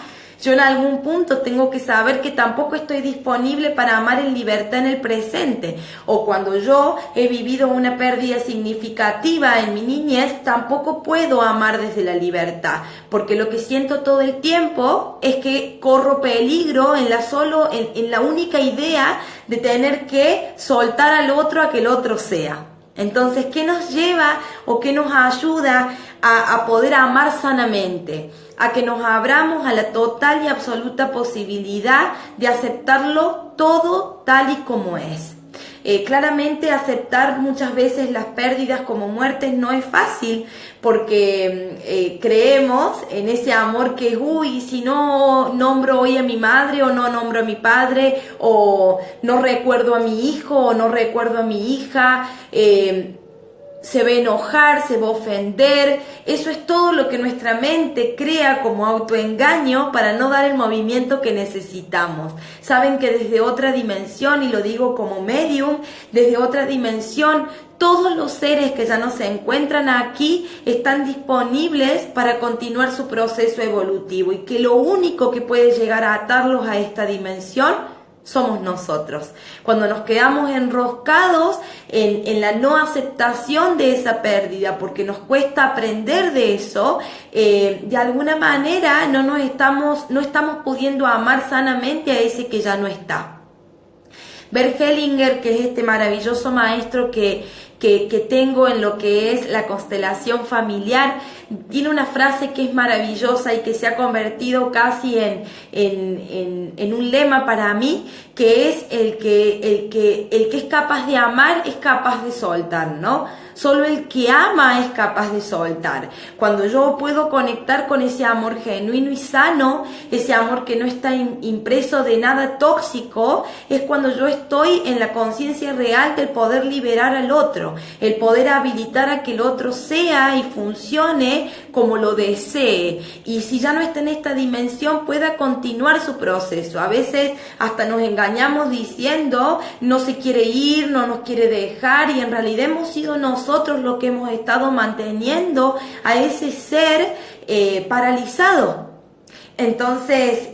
S1: Yo en algún punto tengo que saber que tampoco estoy disponible para amar en libertad en el presente. O cuando yo he vivido una pérdida significativa en mi niñez, tampoco puedo amar desde la libertad. Porque lo que siento todo el tiempo es que corro peligro en la única idea de tener que soltar al otro a que el otro sea. Entonces, ¿qué nos lleva o qué nos ayuda a poder amar sanamente? A que nos abramos a la total y absoluta posibilidad de aceptarlo todo tal y como es. Claramente aceptar muchas veces las pérdidas como muertes no es fácil, porque creemos en ese amor que, uy, si no nombro hoy a mi madre o no nombro a mi padre o no recuerdo a mi hijo o no recuerdo a mi hija, se va a enojar, se va a ofender. Eso es todo lo que nuestra mente crea como autoengaño para no dar el movimiento que necesitamos. Saben que desde otra dimensión, y lo digo como medium, desde otra dimensión, todos los seres que ya no se encuentran aquí están disponibles para continuar su proceso evolutivo, y que lo único que puede llegar a atarlos a esta dimensión somos nosotros. Cuando nos quedamos enroscados en la no aceptación de esa pérdida, porque nos cuesta aprender de eso, de alguna manera no estamos pudiendo amar sanamente a ese que ya no está. Bert Hellinger, que es este maravilloso maestro que tengo en lo que es la constelación familiar, tiene una frase que es maravillosa y que se ha convertido casi en un lema para mí, que es el que es capaz de amar es capaz de soltar, ¿no? Solo el que ama es capaz de soltar. Cuando yo puedo conectar con ese amor genuino y sano, ese amor que no está impreso de nada tóxico, es cuando yo estoy en la conciencia real del poder liberar al otro, el poder habilitar a que el otro sea y funcione como lo desee, y si ya no está en esta dimensión pueda continuar su proceso. A veces hasta nos engañamos diciendo no se quiere ir, no nos quiere dejar, y en realidad hemos sido nosotros los que hemos estado manteniendo a ese ser paralizado. Entonces,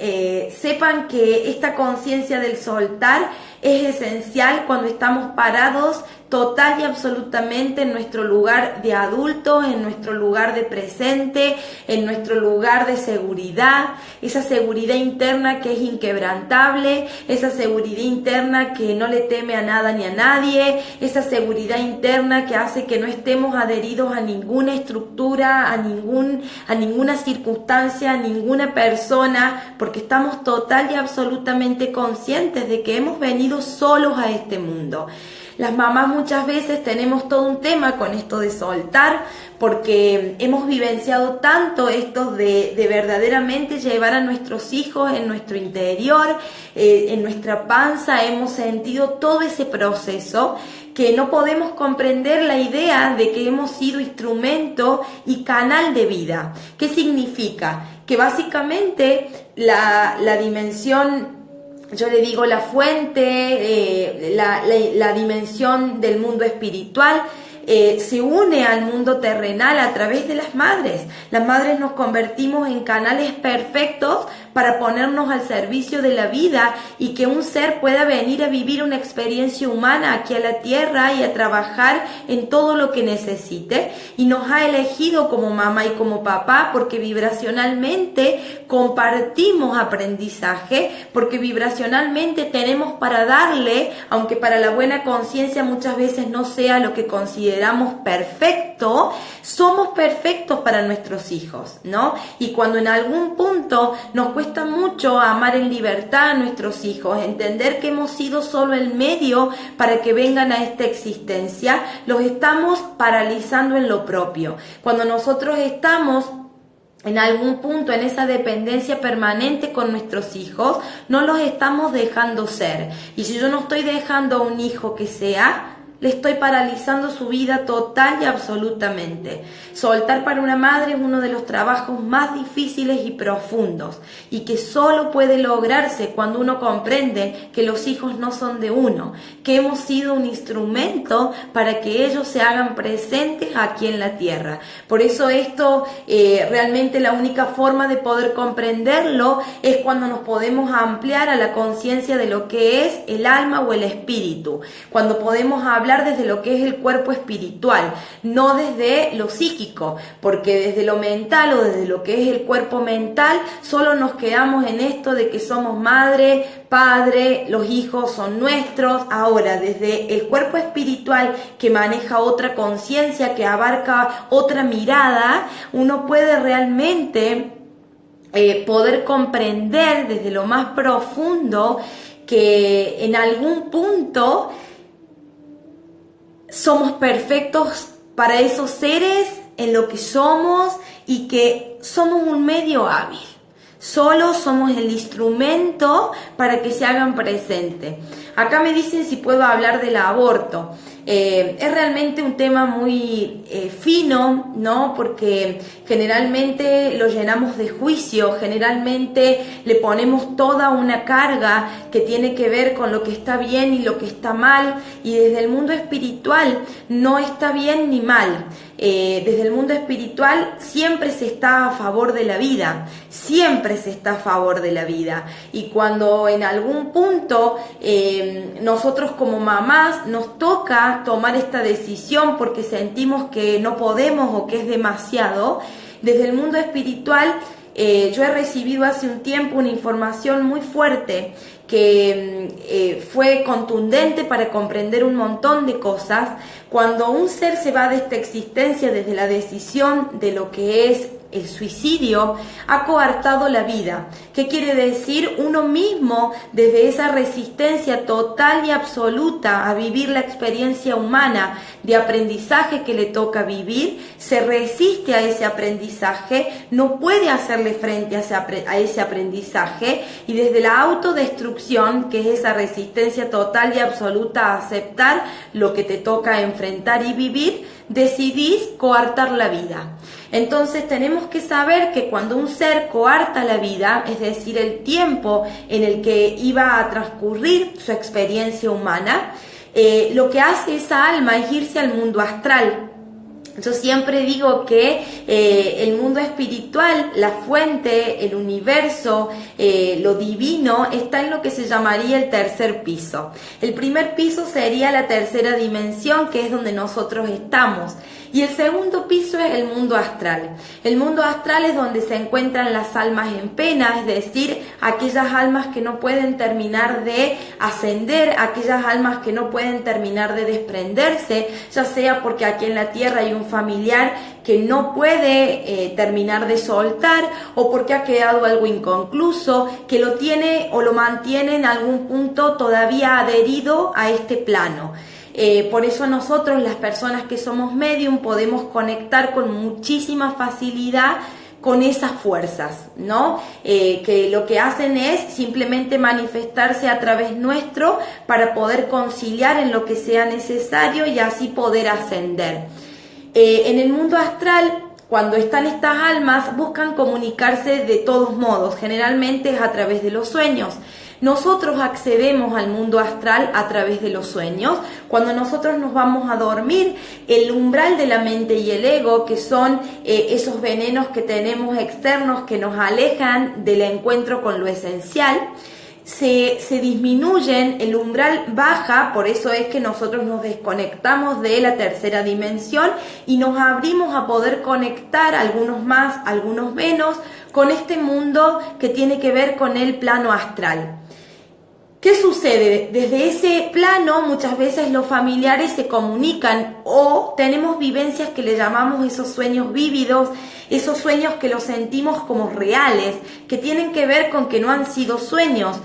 S1: sepan que esta conciencia del soltar es esencial cuando estamos parados total y absolutamente en nuestro lugar de adultos, en nuestro lugar de presente, en nuestro lugar de seguridad, esa seguridad interna que es inquebrantable, esa seguridad interna que no le teme a nada ni a nadie, esa seguridad interna que hace que no estemos adheridos a ninguna estructura, a ninguna circunstancia, a ninguna persona, porque estamos total y absolutamente conscientes de que hemos venido solos a este mundo. Las mamás muchas veces tenemos todo un tema con esto de soltar, porque hemos vivenciado tanto esto de verdaderamente llevar a nuestros hijos en nuestro interior, en nuestra panza, hemos sentido todo ese proceso, que no podemos comprender la idea de que hemos sido instrumento y canal de vida. ¿Qué significa? Que básicamente la dimensión, yo le digo la fuente, la dimensión del mundo espiritual, se une al mundo terrenal a través de las madres. Las madres nos convertimos en canales perfectos para ponernos al servicio de la vida, y que un ser pueda venir a vivir una experiencia humana aquí a la tierra y a trabajar en todo lo que necesite, y nos ha elegido como mamá y como papá porque vibracionalmente compartimos aprendizaje, porque vibracionalmente tenemos para darle, aunque para la buena conciencia muchas veces no sea lo que consideramos perfecto, somos perfectos para nuestros hijos, ¿no? Y cuando en algún punto nos cuesta mucho amar en libertad a nuestros hijos, entender que hemos sido solo el medio para que vengan a esta existencia, los estamos paralizando en lo propio. Cuando nosotros estamos en algún punto en esa dependencia permanente con nuestros hijos, no los estamos dejando ser. Y si yo no estoy dejando a un hijo que sea, le estoy paralizando su vida total y absolutamente. Soltar para una madre es uno de los trabajos más difíciles y profundos, y que solo puede lograrse cuando uno comprende que los hijos no son de uno, que hemos sido un instrumento para que ellos se hagan presentes aquí en la tierra. Por eso esto, realmente la única forma de poder comprenderlo es cuando nos podemos ampliar a la conciencia de lo que es el alma o el espíritu, cuando podemos hablar desde lo que es el cuerpo espiritual, no desde lo psíquico, porque desde lo mental o desde lo que es el cuerpo mental solo nos quedamos en esto de que somos madre, padre, los hijos son nuestros. Ahora, desde el cuerpo espiritual, que maneja otra conciencia, que abarca otra mirada, uno puede realmente poder comprender desde lo más profundo que en algún punto somos perfectos para esos seres en lo que somos y que somos un medio hábil. Solo somos el instrumento para que se hagan presente. Acá me dicen si puedo hablar del aborto. Es realmente un tema muy fino, ¿no? Porque generalmente lo llenamos de juicio, generalmente le ponemos toda una carga que tiene que ver con lo que está bien y lo que está mal, y desde el mundo espiritual no está bien ni mal. Desde el mundo espiritual siempre se está a favor de la vida, siempre se está a favor de la vida, y cuando en algún punto nosotros como mamás nos toca tomar esta decisión porque sentimos que no podemos o que es demasiado, desde el mundo espiritual yo he recibido hace un tiempo una información muy fuerte que fue contundente para comprender un montón de cosas. Cuando un ser se va de esta existencia desde la decisión de lo que es el suicidio, ha coartado la vida. ¿Qué quiere decir? Uno mismo, desde esa resistencia total y absoluta a vivir la experiencia humana de aprendizaje que le toca vivir, se resiste a ese aprendizaje, no puede hacerle frente a ese aprendizaje, y desde la autodestrucción, que es esa resistencia total y absoluta a aceptar lo que te toca enfrentar y vivir, decidís coartar la vida. Entonces tenemos que saber que cuando un ser coarta la vida, es decir, el tiempo en el que iba a transcurrir su experiencia humana, lo que hace esa alma es irse al mundo astral. Yo siempre digo que el mundo espiritual, la fuente, el universo, lo divino, está en lo que se llamaría el tercer piso. El primer piso sería la tercera dimensión, que es donde nosotros estamos. Y el segundo piso es el mundo astral. El mundo astral es donde se encuentran las almas en pena, es decir, aquellas almas que no pueden terminar de ascender, aquellas almas que no pueden terminar de desprenderse, ya sea porque aquí en la tierra hay un familiar que no puede terminar de soltar, o porque ha quedado algo inconcluso, que lo tiene o lo mantiene en algún punto todavía adherido a este plano. Por eso nosotros, las personas que somos medium, podemos conectar con muchísima facilidad con esas fuerzas, ¿no? Que lo que hacen es simplemente manifestarse a través nuestro para poder conciliar en lo que sea necesario y así poder ascender. En el mundo astral, cuando están estas almas, buscan comunicarse de todos modos, generalmente es a través de los sueños. Nosotros accedemos al mundo astral a través de los sueños. Cuando nosotros nos vamos a dormir, el umbral de la mente y el ego, que son esos venenos que tenemos externos que nos alejan del encuentro con lo esencial, se disminuyen, el umbral baja, por eso es que nosotros nos desconectamos de la tercera dimensión y nos abrimos a poder conectar, algunos más, algunos menos, con este mundo que tiene que ver con el plano astral. ¿Qué sucede? Desde ese plano muchas veces los familiares se comunican o tenemos vivencias que le llamamos esos sueños vívidos, esos sueños que los sentimos como reales, que tienen que ver con que no han sido sueños,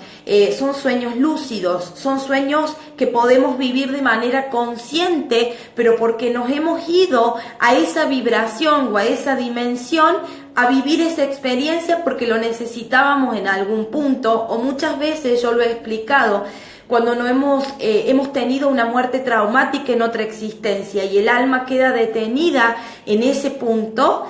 S1: son sueños lúcidos, son sueños que podemos vivir de manera consciente, pero porque nos hemos ido a esa vibración o a esa dimensión a vivir esa experiencia porque lo necesitábamos en algún punto, o muchas veces, yo lo he explicado, cuando no hemos tenido una muerte traumática en otra existencia y el alma queda detenida en ese punto,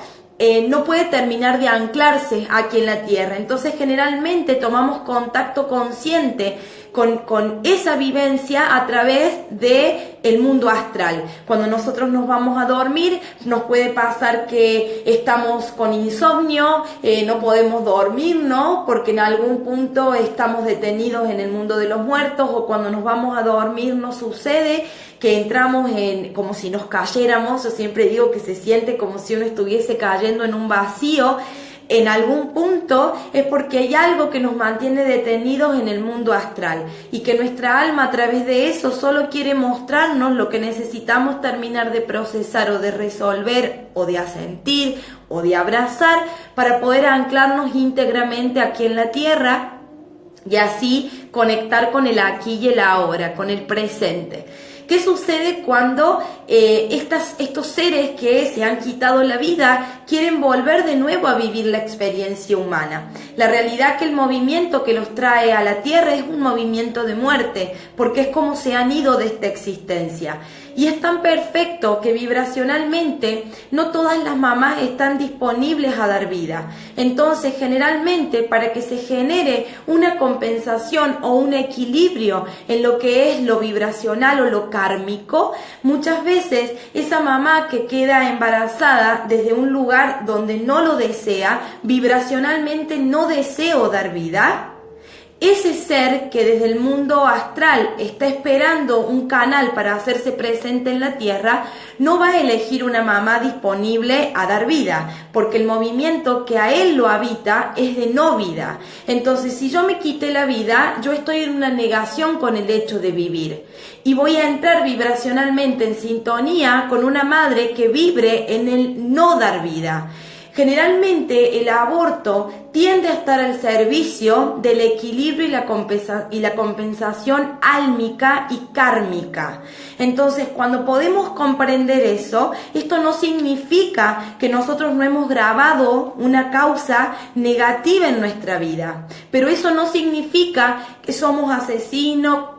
S1: no puede terminar de anclarse aquí en la tierra. Entonces generalmente tomamos contacto consciente con esa vivencia a través de el mundo astral. Cuando nosotros nos vamos a dormir, nos puede pasar que estamos con insomnio, no podemos dormir, ¿no? Porque en algún punto estamos detenidos en el mundo de los muertos, o cuando nos vamos a dormir nos sucede que entramos en como si nos cayéramos. Yo siempre digo que se siente como si uno estuviese cayendo en un vacío. En algún punto es porque hay algo que nos mantiene detenidos en el mundo astral y que nuestra alma a través de eso solo quiere mostrarnos lo que necesitamos terminar de procesar o de resolver o de asentir o de abrazar para poder anclarnos íntegramente aquí en la tierra y así conectar con el aquí y el ahora, con el presente. ¿Qué sucede cuando estos seres que se han quitado la vida quieren volver de nuevo a vivir la experiencia humana? La realidad es que el movimiento que los trae a la Tierra es un movimiento de muerte, porque es como se han ido de esta existencia. Y es tan perfecto que vibracionalmente no todas las mamás están disponibles a dar vida. Entonces, generalmente, para que se genere una compensación o un equilibrio en lo que es lo vibracional o lo kármico, muchas veces esa mamá que queda embarazada desde un lugar donde no lo desea, vibracionalmente no deseo dar vida, ese ser que desde el mundo astral está esperando un canal para hacerse presente en la Tierra, no va a elegir una mamá disponible a dar vida, porque el movimiento que a él lo habita es de no vida. Entonces, si yo me quité la vida, yo estoy en una negación con el hecho de vivir. Y voy a entrar vibracionalmente en sintonía con una madre que vibre en el no dar vida. Generalmente el aborto tiende a estar al servicio del equilibrio y la compensación álmica y kármica. Entonces, cuando podemos comprender eso, esto no significa que nosotros no hemos grabado una causa negativa en nuestra vida, pero eso no significa que somos asesinos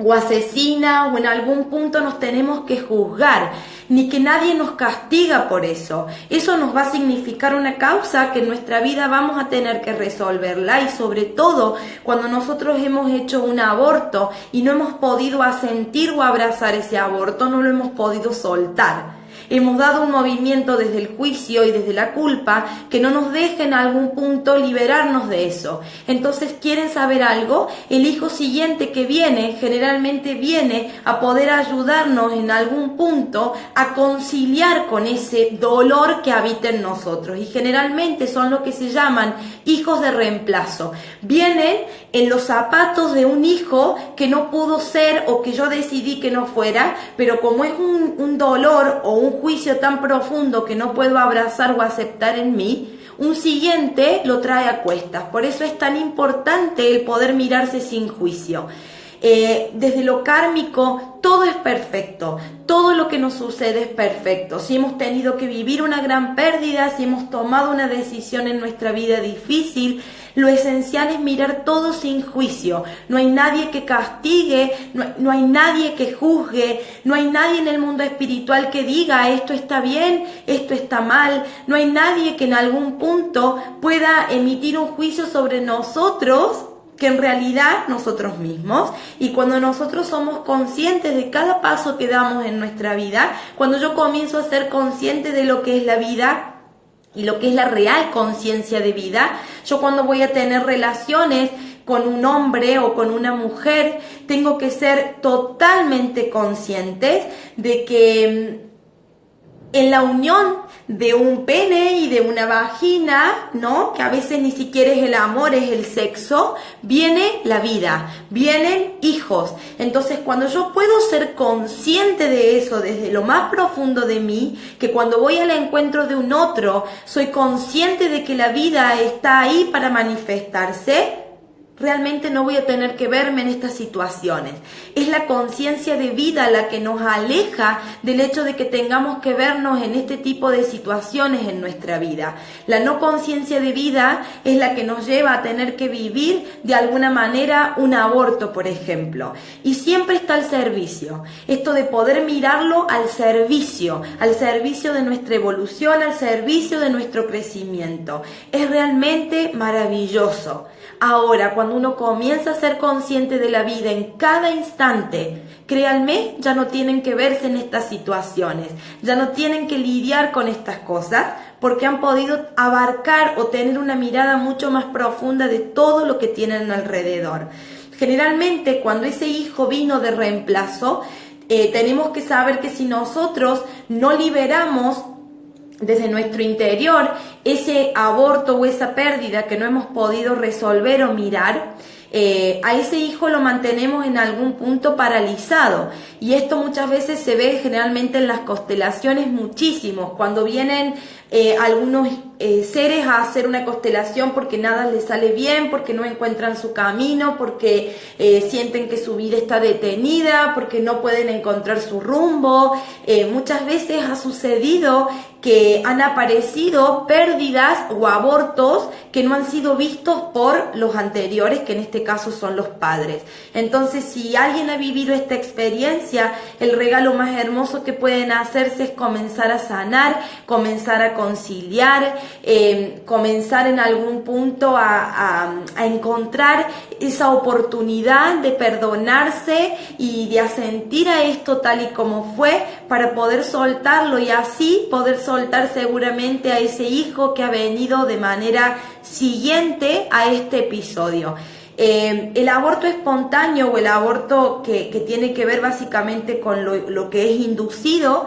S1: o asesina, o en algún punto nos tenemos que juzgar, ni que nadie nos castiga por eso. Eso nos va a significar una causa que en nuestra vida vamos a tener que resolverla, y sobre todo cuando nosotros hemos hecho un aborto y no hemos podido asentir o abrazar ese aborto, no lo hemos podido soltar. Hemos dado un movimiento desde el juicio y desde la culpa que no nos deja en algún punto liberarnos de eso. Entonces, ¿quieren saber algo? El hijo siguiente que viene, generalmente viene a poder ayudarnos en algún punto a conciliar con ese dolor que habita en nosotros. Y generalmente son lo que se llaman hijos de reemplazo. Vienen en los zapatos de un hijo que no pudo ser o que yo decidí que no fuera, pero como es un dolor o un juicio tan profundo que no puedo abrazar o aceptar en mí, un siguiente lo trae a cuestas. Por eso es tan importante el poder mirarse sin juicio. Desde lo kármico todo es perfecto, todo lo que nos sucede es perfecto. Si hemos tenido que vivir una gran pérdida, si hemos tomado una decisión en nuestra vida difícil, lo esencial es mirar todo sin juicio. No hay nadie que castigue, no hay nadie que juzgue, no hay nadie en el mundo espiritual que diga esto está bien, esto está mal. No hay nadie que en algún punto pueda emitir un juicio sobre nosotros, que en realidad nosotros mismos. Y cuando nosotros somos conscientes de cada paso que damos en nuestra vida, cuando yo comienzo a ser consciente de lo que es la vida y lo que es la real conciencia de vida, yo cuando voy a tener relaciones con un hombre o con una mujer, tengo que ser totalmente conscientes de que en la unión de un pene y de una vagina, ¿no? Que a veces ni siquiera es el amor, es el sexo, viene la vida, vienen hijos. Entonces, cuando yo puedo ser consciente de eso desde lo más profundo de mí, que cuando voy al encuentro de un otro, soy consciente de que la vida está ahí para manifestarse, realmente no voy a tener que verme en estas situaciones. Es la conciencia de vida la que nos aleja del hecho de que tengamos que vernos en este tipo de situaciones en nuestra vida. La no conciencia de vida es la que nos lleva a tener que vivir de alguna manera un aborto, por ejemplo. Y siempre está el servicio. Esto de poder mirarlo al servicio de nuestra evolución, al servicio de nuestro crecimiento. Es realmente maravilloso. Ahora, cuando uno comienza a ser consciente de la vida en cada instante, créanme, ya no tienen que verse en estas situaciones, ya no tienen que lidiar con estas cosas, porque han podido abarcar o tener una mirada mucho más profunda de todo lo que tienen alrededor. Generalmente, cuando ese hijo vino de reemplazo, tenemos que saber que si nosotros no liberamos desde nuestro interior ese aborto o esa pérdida que no hemos podido resolver o mirar, a ese hijo lo mantenemos en algún punto paralizado. Y esto muchas veces se ve generalmente en las constelaciones muchísimos, cuando vienen algunos seres a hacer una constelación porque nada les sale bien, porque no encuentran su camino, porque sienten que su vida está detenida, porque no pueden encontrar su rumbo. Muchas veces ha sucedido que han aparecido pérdidas o abortos que no han sido vistos por los anteriores, que en este caso son los padres. Entonces, si alguien ha vivido esta experiencia, el regalo más hermoso que pueden hacerse es comenzar a sanar, comenzar a conciliar, comenzar en algún punto a encontrar esa oportunidad de perdonarse y de asentir a esto tal y como fue, para poder soltarlo y así poder soltar seguramente a ese hijo que ha venido de manera siguiente a este episodio. El aborto espontáneo o el aborto que tiene que ver básicamente con lo que es inducido,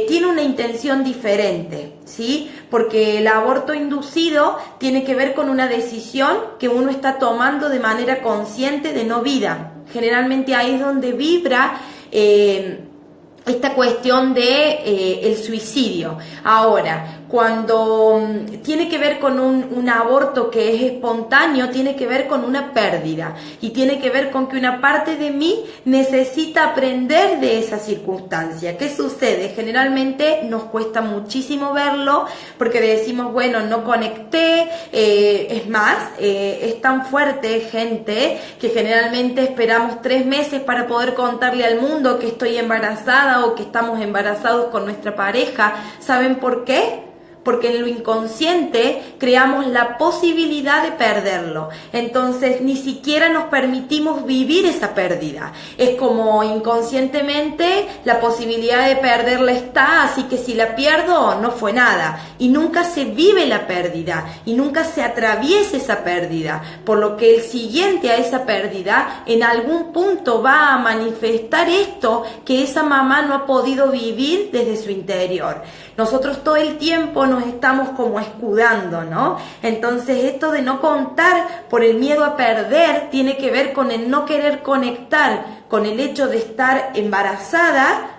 S1: tiene una intención diferente, ¿sí? Porque el aborto inducido tiene que ver con una decisión que uno está tomando de manera consciente de no vida. Generalmente ahí es donde vibra esta cuestión de el suicidio. Ahora, cuando tiene que ver con un aborto que es espontáneo, tiene que ver con una pérdida y tiene que ver con que una parte de mí necesita aprender de esa circunstancia. ¿Qué sucede? Generalmente nos cuesta muchísimo verlo porque decimos, bueno, no conecté, es más, es tan fuerte, gente, que generalmente esperamos 3 meses para poder contarle al mundo que estoy embarazada o que estamos embarazados con nuestra pareja. ¿Saben por qué? Porque en lo inconsciente creamos la posibilidad de perderlo. Entonces ni siquiera nos permitimos vivir esa pérdida. Es como inconscientemente la posibilidad de perderla está, así que si la pierdo no fue nada. Y nunca se vive la pérdida y nunca se atraviesa esa pérdida. Por lo que el siguiente a esa pérdida en algún punto va a manifestar esto que esa mamá no ha podido vivir desde su interior. Nosotros todo el tiempo nos estamos como escudando, ¿no? Entonces esto de no contar por el miedo a perder tiene que ver con el no querer conectar con el hecho de estar embarazada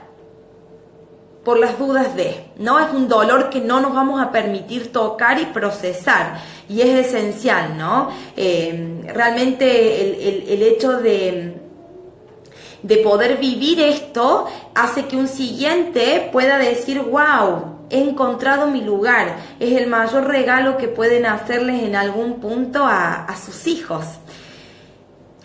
S1: por las dudas de, ¿no? Es un dolor que no nos vamos a permitir tocar y procesar y es esencial, ¿no? Realmente el hecho de poder vivir esto hace que un siguiente pueda decir, wow, he encontrado mi lugar. Es el mayor regalo que pueden hacerles en algún punto a sus hijos.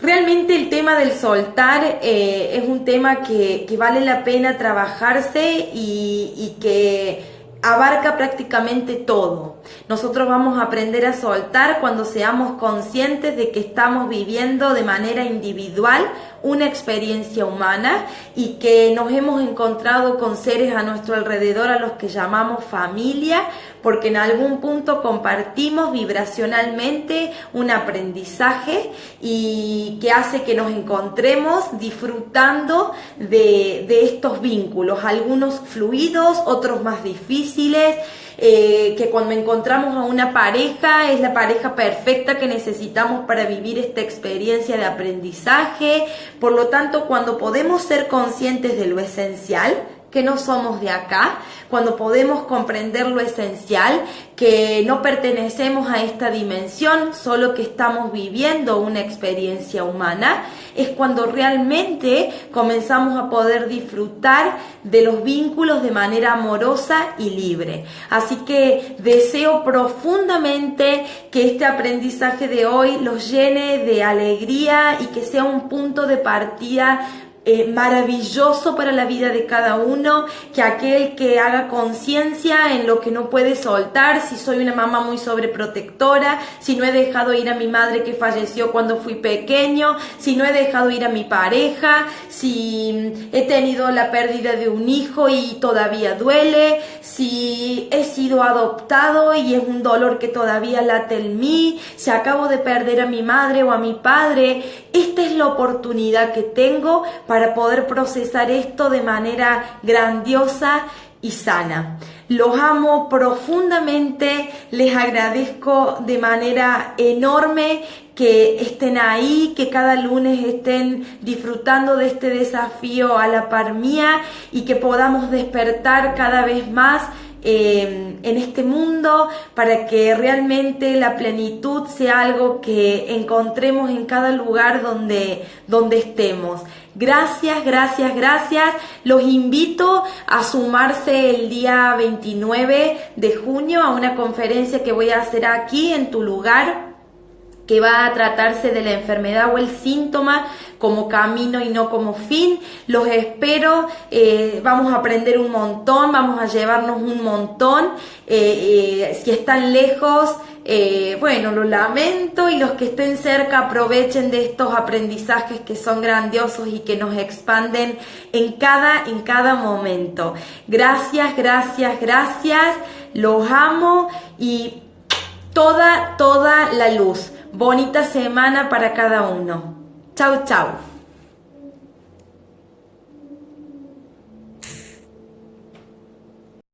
S1: Realmente el tema del soltar es un tema que vale la pena trabajarse y que abarca prácticamente todo. Nosotros vamos a aprender a soltar cuando seamos conscientes de que estamos viviendo de manera individual una experiencia humana y que nos hemos encontrado con seres a nuestro alrededor a los que llamamos familia, porque en algún punto compartimos vibracionalmente un aprendizaje y que hace que nos encontremos disfrutando de estos vínculos, algunos fluidos, otros más difíciles, que cuando encontramos a una pareja es la pareja perfecta que necesitamos para vivir esta experiencia de aprendizaje. Por lo tanto, cuando podemos ser conscientes de lo esencial, que no somos de acá, cuando podemos comprender lo esencial, que no pertenecemos a esta dimensión, solo que estamos viviendo una experiencia humana, es cuando realmente comenzamos a poder disfrutar de los vínculos de manera amorosa y libre. Así que deseo profundamente que este aprendizaje de hoy los llene de alegría y que sea un punto de partida maravilloso para la vida de cada uno, que aquel que haga conciencia en lo que no puede soltar, si soy una mamá muy sobreprotectora, si no he dejado ir a mi madre que falleció cuando fui pequeño, si no he dejado ir a mi pareja, si he tenido la pérdida de un hijo y todavía duele, si he sido adoptado y es un dolor que todavía late en mí, si acabo de perder a mi madre o a mi padre. Esta es la oportunidad que tengo para poder procesar esto de manera grandiosa y sana. Los amo profundamente, les agradezco de manera enorme que estén ahí, que cada lunes estén disfrutando de este desafío a la par mía y que podamos despertar cada vez más en este mundo, para que realmente la plenitud sea algo que encontremos en cada lugar donde estemos. Gracias, gracias, gracias. Los invito a sumarse el día 29 de junio a una conferencia que voy a hacer aquí en tu lugar, que va a tratarse de la enfermedad o el síntoma como camino y no como fin. Los espero, vamos a aprender un montón, vamos a llevarnos un montón. Si están lejos, bueno, lo lamento, y los que estén cerca aprovechen de estos aprendizajes que son grandiosos y que nos expanden en cada momento. Gracias, gracias, gracias. Los amo y toda la luz. Bonita semana para cada uno. Chau, chau.